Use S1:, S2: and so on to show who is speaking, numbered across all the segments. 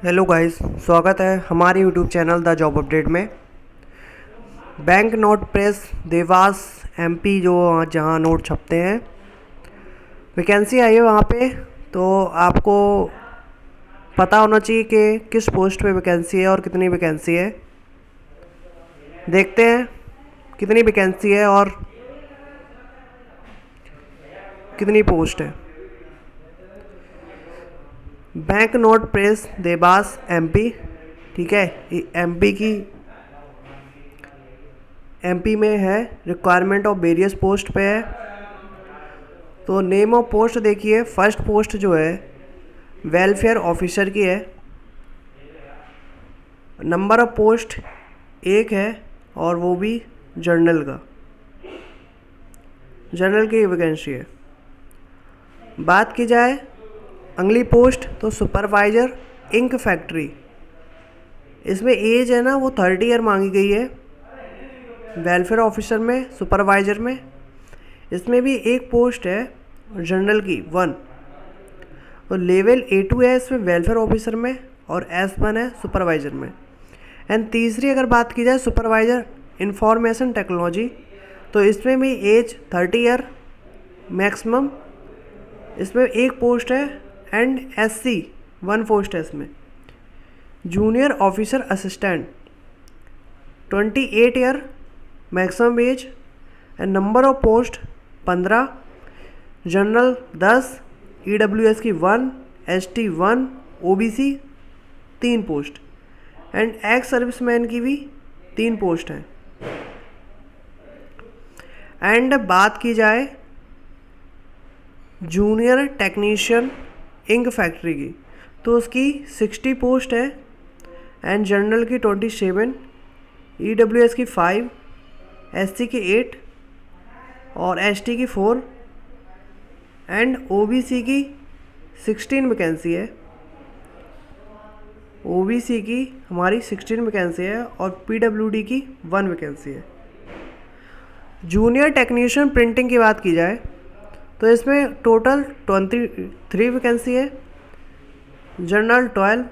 S1: Hello guys, स्वागत है हमारे YouTube channel the job update में। Bank note press Dewas MP जो जहां नोट छपते हैं, वैकेंसी आई है वहां पे। तो आपको पता होना चाहिए कि किस पोस्ट पे वैकेंसी है और कितनी वैकेंसी है। देखते हैं कितनी वैकेंसी है और कितनी पोस्ट है। Bank note press Dewas MP, ठीक है, एमपी में है। रिक्वायरमेंट ऑफ वेरियस पोस्ट पे है। तो नेम ऑफ पोस्ट देखिए, फर्स्ट पोस्ट जो है वेलफेयर ऑफिसर की है। नंबर ऑफ पोस्ट एक है और वो भी जर्नल की वैकेंसी है। बात की जाए अगली पोस्ट तो सुपरवाइजर इंक फैक्ट्री, इसमें एज है ना वो 30 ईयर मांगी गई है। वेलफेयर ऑफिसर में, सुपरवाइजर में, इसमें भी एक पोस्ट है जनरल की 1। तो लेवल A2 है इसमें वेलफेयर ऑफिसर में और S1 है सुपरवाइजर में। एंड तीसरी अगर बात की जाए सुपरवाइजर इंफॉर्मेशन टेक्नोलॉजी, तो इसमें भी एज 30 ईयर मैक्सिमम। इसमें एक पोस्ट है एंड SC 1 पोस्ट है इसमें। Junior officer assistant 28 year maximum age and number of post 15। General 10, EWS की 1, ST 1, OBC 3 post and ex serviceman की भी 3 पोस्ट हैं। एंड बात की जाए जूनियर टेक्नीशियन इंक फैक्ट्री की, तो उसकी 60 पोस्ट है एंड जनरल की 27, EWS की 5, SC की 8 और ST की 4 एंड OBC की 16 वैकेंसी है। OBC की हमारी 16 वैकेंसी है और PWD की 1 वैकेंसी है। जूनियर टेक्नीशियन प्रिंटिंग की बात की जाए तो इसमें टोटल 23 वैकेंसी है। General 12,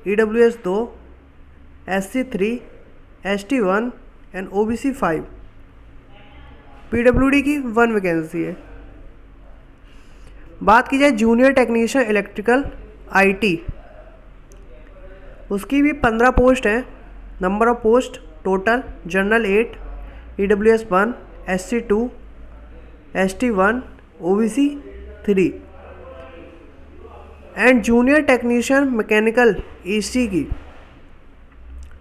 S1: EWS 2, SC 3, ST 1 and OBC 5, PWD की 1 वैकेंसी है। बात की जाए जूनियर टेक्नीशियन इलेक्ट्रिकल IT, उसकी भी 15 पोस्ट हैं। Number of post total general 8, EWS 1, SC 2, ST 1, OBC 3 and junior technician mechanical EC की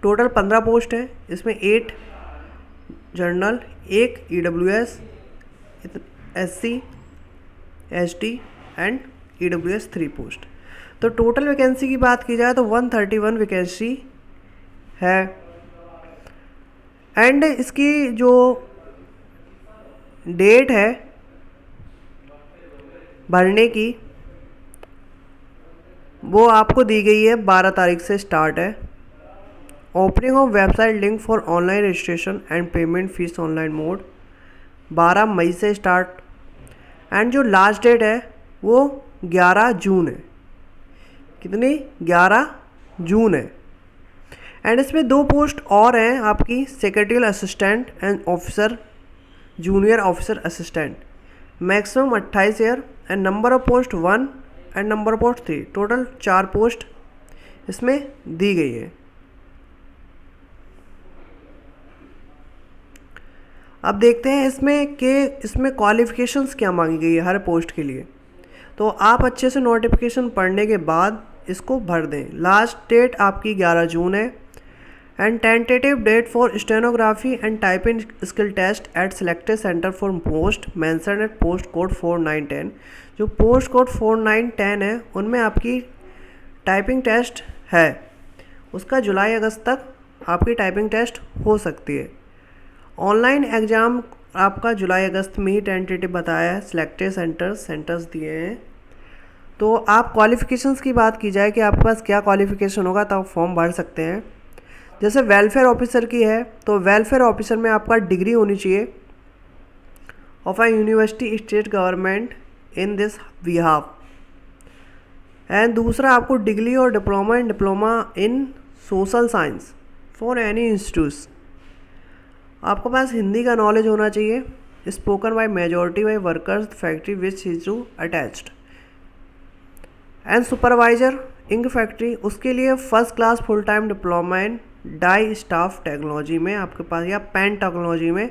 S1: टोटल 15 पोस्ट है। इसमें 8 general, 1 EWS, SC, ST and EWS 3 post. तो टोटल वैकेंसी की बात की जाए तो 131 वैकेंसी है। एंड इसकी जो डेट है भरने की वो आपको दी गई है, 12 तारीख से स्टार्ट है। Opening of website link for online registration and payment fees online mode 12 मई से स्टार्ट। एंड जो लास्ट डेट है वो 11 जून है। कितनी? 11 जून है। एंड इसमें 2 पोस्ट और हैं आपकी, secretarial assistant and officer, junior officer assistant, maximum 28 year and number of post 1 and number of post 3। Total 4 post इसमें दी गई है। अब देखते हैं इसमें क्वालिफिकेशंस क्या मांगी गई है हर पोस्ट के लिए। तो आप अच्छे से नोटिफिकेशन पढ़ने के बाद इसको भर दें। लास्ट डेट आपकी 11 जून है and tentative date for stenography and typing skill test at selected centre for post mention at post code 4910। जो पोस्ट कोड 4910 है उनमें आपकी टाइपिंग टेस्ट है, उसका जुलाई अगस्त तक आपकी टाइपिंग टेस्ट हो सकती है। ऑनलाइन एग्ज़ाम आपका जुलाई अगस्त में ही टेंटेटिव बताया है, सिलेक्टेड सेंटर्स दिए हैं। तो आप क्वालिफ़िकेशंस की बात की जाए कि आपके पास क्या क्वालिफ़िकेशन होगा तब फॉर्म भर सकते हैं। जैसे वेलफेयर ऑफिसर की है तो वेलफेयर ऑफिसर में आपका डिग्री होनी चाहिए of a university state government in this behalf and दूसरा आपको डिग्री और diploma in social science for any institutes. आपके पास हिंदी का नॉलेज होना चाहिए, spoken by majority by workers factory which is to attached. And supervisor ink factory, उसके लिए first class full time diploma in dye stuff technology में आपके पास, या पेन टेक्नोलॉजी में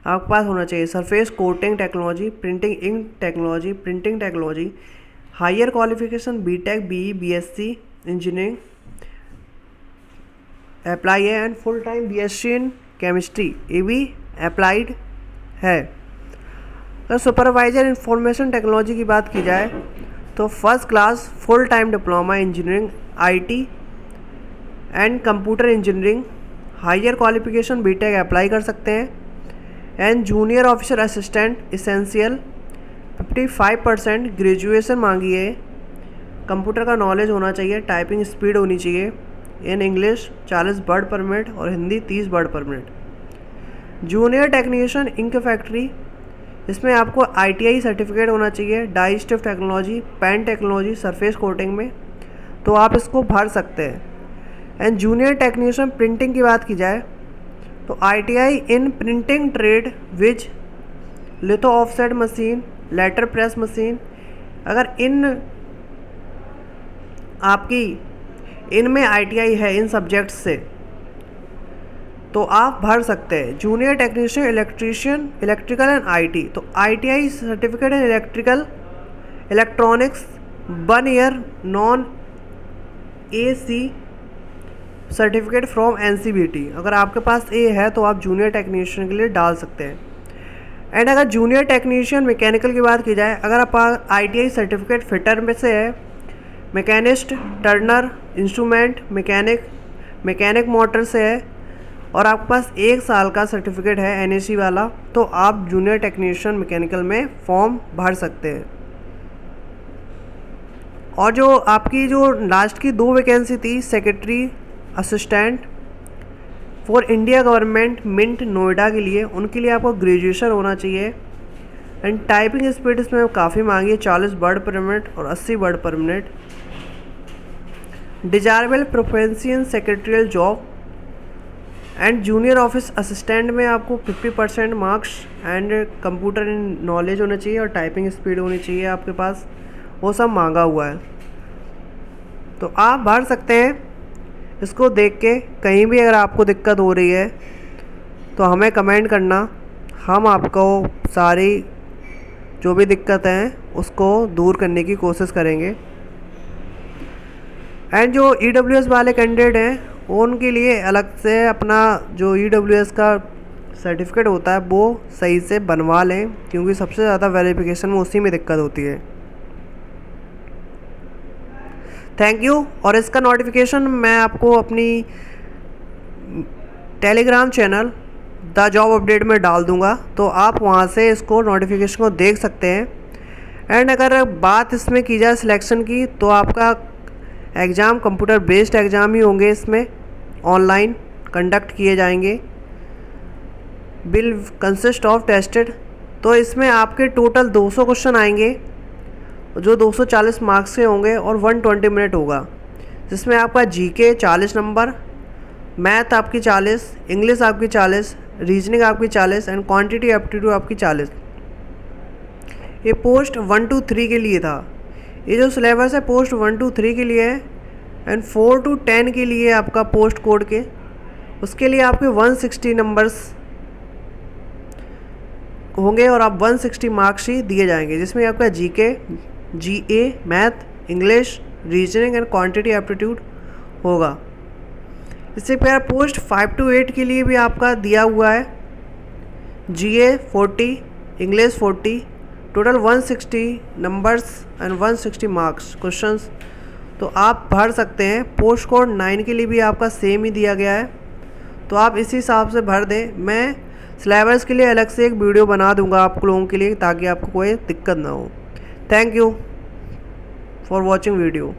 S1: आपके पास होना चाहिए। Surface coating technology, printing ink technology, printing technology, higher qualification BTech, BE, BSc engineering apply है, and full time BSc in chemistry ये भी अप्लाइड है। तो सुपरवाइजर इंफॉर्मेशन टेक्नोलॉजी की बात की जाए तो first class full time diploma engineering IT and computer engineering, higher qualification BTech apply कर सकते हैं। And junior officer assistant essential 55% graduation मांगी है। कंप्यूटर का नॉलेज होना चाहिए, टाइपिंग स्पीड होनी चाहिए। In English 40 word per minute और Hindi 30 word per minute. Junior technician ink factory, इसमें आपको आईटीआई सर्टिफिकेट होना चाहिए, dyestuff technology, pen technology, surface coating में, तो आप इसको भर सकते हैं। एंड जूनियर टेक्नीशियन प्रिंटिंग की बात की जाए तो ITI in printing trade which litho offset machine, letter press machine, अगर इनमें आईटीआई है इन सब्जेक्ट्स से तो आप भर सकते हैं। Junior technician electrician, electrical and IT, तो ITI certificate in electronics 1 year non AC certificate from NCVT, अगर आपके पास ये है तो आप जूनियर टेक्नीशियन के लिए डाल सकते हैं। एंड अगर जूनियर टेक्नीशियन मैकेनिकल की बात की जाए, अगर आप आईटीआई सर्टिफिकेट फिटर में से है, machinist, Turner, instrument mechanic motor से है और आपके पास 1 साल का सर्टिफिकेट है एनएसी वाला, तो आप जूनियर टेक्नीशियन मैकेनिकल में फॉर्म भर सकते हैं। और जो आपकी जो लास्ट की 2 वैकेंसी थी, secretary assistant for India government mint Noida के लिए, उनके लिए आपको ग्रेजुएशन होना चाहिए। एंड टाइपिंग स्पीड इसमें काफ़ी मांगी है, 40 वर्ड पर मिनट और 80 word per minute. Desirable proficiency in secretarial job and junior office assistant में आपको 50% मार्क्स एंड कंप्यूटर नॉलेज होना चाहिए और टाइपिंग स्पीड होनी चाहिए आपके पास, वो सब मांगा हुआ है। तो आप भर सकते हैं इसको देख के। कहीं भी अगर आपको दिक्कत हो रही है तो हमें कमेंट करना, हम आपको सारी जो भी दिक्कत हैं उसको दूर करने की कोशिश करेंगे। एंड जो ईडब्ल्यूएस वाले कैंडिडेट हैं उनके लिए अलग से अपना जो ईडब्ल्यूएस का सर्टिफिकेट होता है वो सही से बनवा लें, क्योंकि सबसे ज़्यादा वेरिफिकेशन में उसी में दिक्कत होती है। Thank you. और इसका नोटिफिकेशन मैं आपको अपनी Telegram channel the job update में डाल दूंगा, तो आप वहां से इसको नोटिफिकेशन को देख सकते हैं। एंड अगर बात इसमें की जाए सिलेक्शन की, तो आपका एग्ज़ाम कंप्यूटर बेस्ड एग्ज़ाम ही होंगे, इसमें ऑनलाइन कंडक्ट किए जाएंगे। विल कंसिस्ट ऑफ टेस्टेड, तो इसमें आपके टोटल 200 क्वेश्चन आएंगे जो 240 मार्क्स के होंगे और 120 मिनट होगा, जिसमें आपका जीके 40 नंबर, मैथ आपकी 40, इंग्लिश आपकी 40, रीजनिंग आपकी 40 एंड क्वांटिटी एप्टीट्यूड आपकी 40। ये पोस्ट 1 to 3 के लिए था। ये जो सिलेबस है पोस्ट 1 to 3 के लिए है एंड 4 to 10 के लिए आपका पोस्ट कोड के, उसके लिए आपके 160 नंबर्स होंगे और आप 160 मार्क्स ही दिए जाएंगे, जिसमें आपका GK, GA, math, English, reasoning and quantity aptitude होगा। इससे पहले पोस्ट 5 to 8 के लिए भी आपका दिया हुआ है, जीए 40, English 40, total 160 numbers and 160 marks questions, तो आप भर सकते हैं। पोस्ट कोड 9 के लिए भी आपका सेम ही दिया गया है, तो आप इसी हिसाब से भर दें। मैं सिलेबस के लिए अलग से एक वीडियो बना दूंगा आप लोगों के लिए, ताकि आपको कोई दिक्कत ना हो। Thank you for watching video.